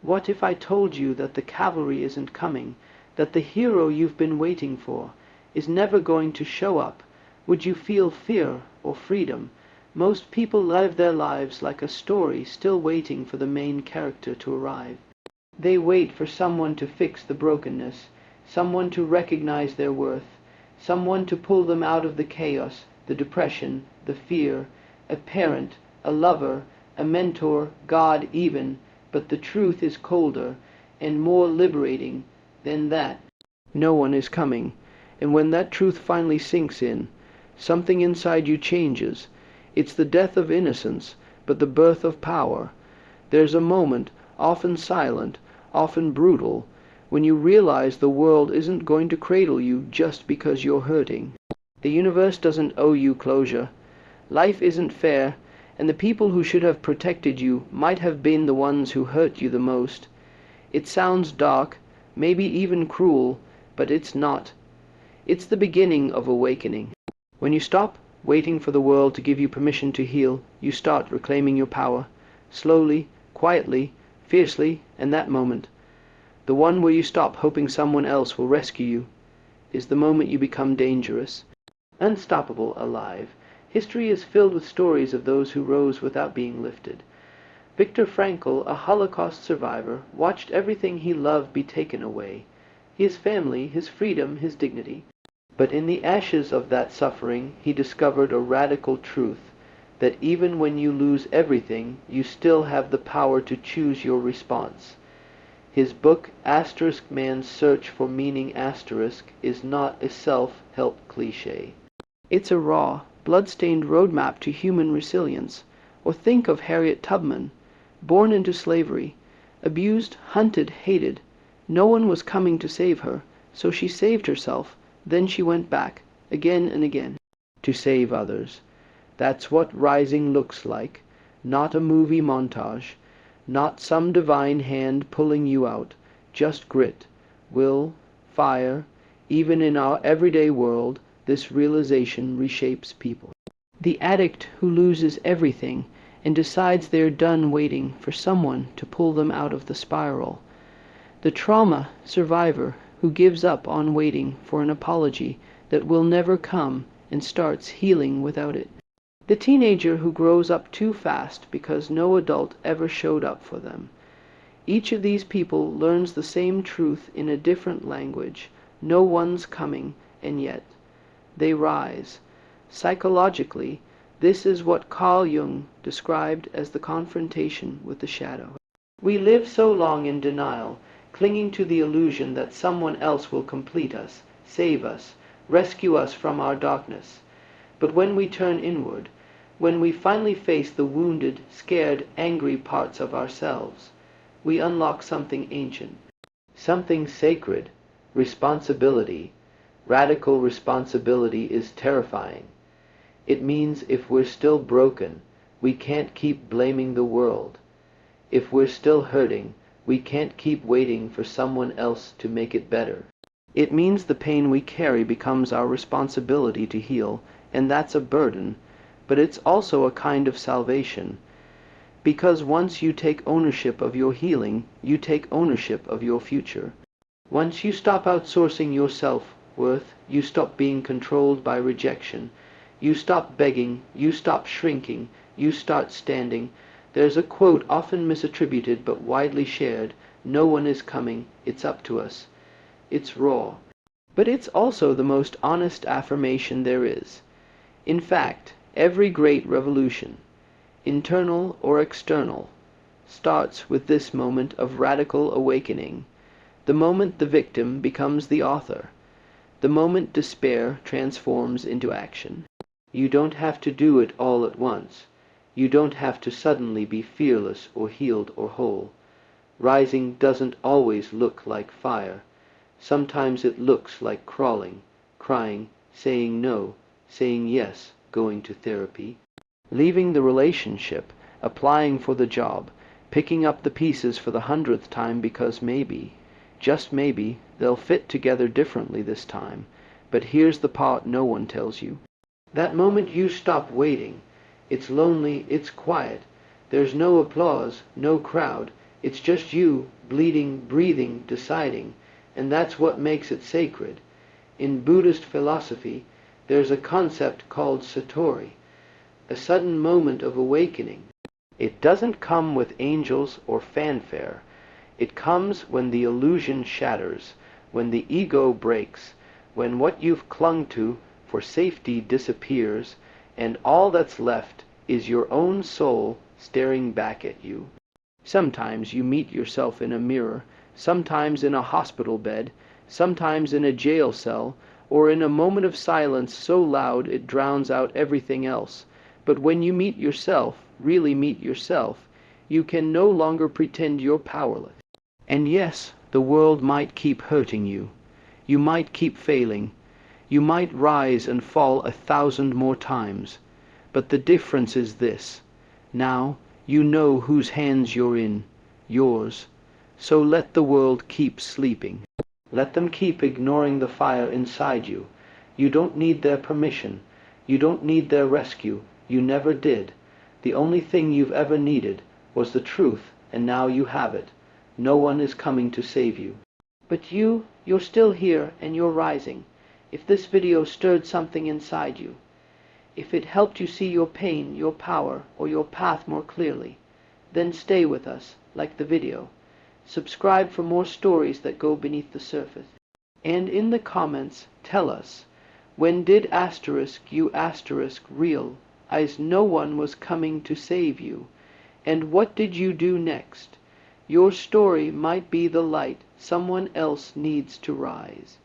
What if I told you that the cavalry isn't coming, that the hero you've been waiting for is never going to show up? Would you feel fear or freedom? Most people live their lives like a story, still waiting for the main character to arrive. They wait for someone to fix the brokenness, someone to recognize their worth, someone to pull them out of the chaos, the depression, the fear, a parent, a lover, a mentor, God even. But the truth is colder and more liberating than that. No one is coming, and when that truth finally sinks in, something inside you changes. It's the death of innocence, but the birth of power. There's a moment, often silent, often brutal, when you realize the world isn't going to cradle you just because you're hurting. The universe doesn't owe you closure. Life isn't fair, and the people who should have protected you might have been the ones who hurt you the most. It sounds dark, maybe even cruel, but it's not. It's the beginning of awakening. When you stop waiting for the world to give you permission to heal, you start reclaiming your power, slowly, quietly, fiercely, and that moment, the one where you stop hoping someone else will rescue you, is the moment you become dangerous. Unstoppable, alive. History is filled with stories of those who rose without being lifted. Viktor Frankl, a Holocaust survivor, watched everything he loved be taken away, his family, his freedom, his dignity. But in the ashes of that suffering he discovered a radical truth, that even when you lose everything, you still have the power to choose your response. His book, *Man's Search for Meaning*, is not a self-help cliché. It's a raw, blood-stained roadmap to human resilience. Or think of Harriet Tubman, born into slavery, abused, hunted, hated. No one was coming to save her, so she saved herself. Then she went back, again and again, to save others. That's what rising looks like, not a movie montage, not some divine hand pulling you out, just grit, will, fire. Even in our everyday world, this realization reshapes people. The addict who loses everything and decides they're done waiting for someone to pull them out of the spiral. The trauma survivor who gives up on waiting for an apology that will never come and starts healing without it. The teenager who grows up too fast because no adult ever showed up for them. Each of these people learns the same truth in a different language. No one's coming, and yet they rise. Psychologically, this is what Carl Jung described as the confrontation with the shadow. We live so long in denial, clinging to the illusion that someone else will complete us, save us, rescue us from our darkness. But when we turn inward, when we finally face the wounded, scared, angry parts of ourselves, we unlock something ancient, something sacred, responsibility. Radical responsibility is terrifying. It means if we're still broken, we can't keep blaming the world. If we're still hurting, we can't keep waiting for someone else to make it better. It means the pain we carry becomes our responsibility to heal, and that's a burden, but it's also a kind of salvation. Because once you take ownership of your healing, you take ownership of your future. Once you stop outsourcing your self-worth, you stop being controlled by rejection. You stop begging, you stop shrinking, you start standing. There's a quote often misattributed but widely shared: "No one is coming, it's up to us." It's raw, but it's also the most honest affirmation there is. In fact, every great revolution, internal or external, starts with this moment of radical awakening, the moment the victim becomes the author, the moment despair transforms into action. You don't have to do it all at once. You don't have to suddenly be fearless or healed or whole. Rising doesn't always look like fire. Sometimes it looks like crawling, crying, saying no, saying yes, going to therapy, leaving the relationship, applying for the job, picking up the pieces for the 100th time because maybe, just maybe, they'll fit together differently this time. But here's the part no one tells you. That moment you stop waiting, it's lonely, it's quiet. There's no applause, no crowd. It's just you, bleeding, breathing, deciding, and that's what makes it sacred. In Buddhist philosophy, there's a concept called satori, a sudden moment of awakening. It doesn't come with angels or fanfare. It comes when the illusion shatters, when the ego breaks, when what you've clung to for safety disappears, and all that's left is your own soul staring back at you. Sometimes you meet yourself in a mirror, sometimes in a hospital bed, sometimes in a jail cell, or in a moment of silence so loud it drowns out everything else. But when you meet yourself, really meet yourself, you can no longer pretend you're powerless. And yes, the world might keep hurting you. You might keep failing. You might rise and fall 1,000 more times. But the difference is this. Now you know whose hands you're in, yours. So let the world keep sleeping. Let them keep ignoring the fire inside you. You don't need their permission. You don't need their rescue. You never did. The only thing you've ever needed was the truth, and now you have it. No one is coming to save you. But you're still here and you're rising. If this video stirred something inside you, if it helped you see your pain, your power, or your path more clearly, then stay with us, like the video. Subscribe for more stories that go beneath the surface. And in the comments, tell us, when did you realize no one was coming to save you? And what did you do next? Your story might be the light someone else needs to rise.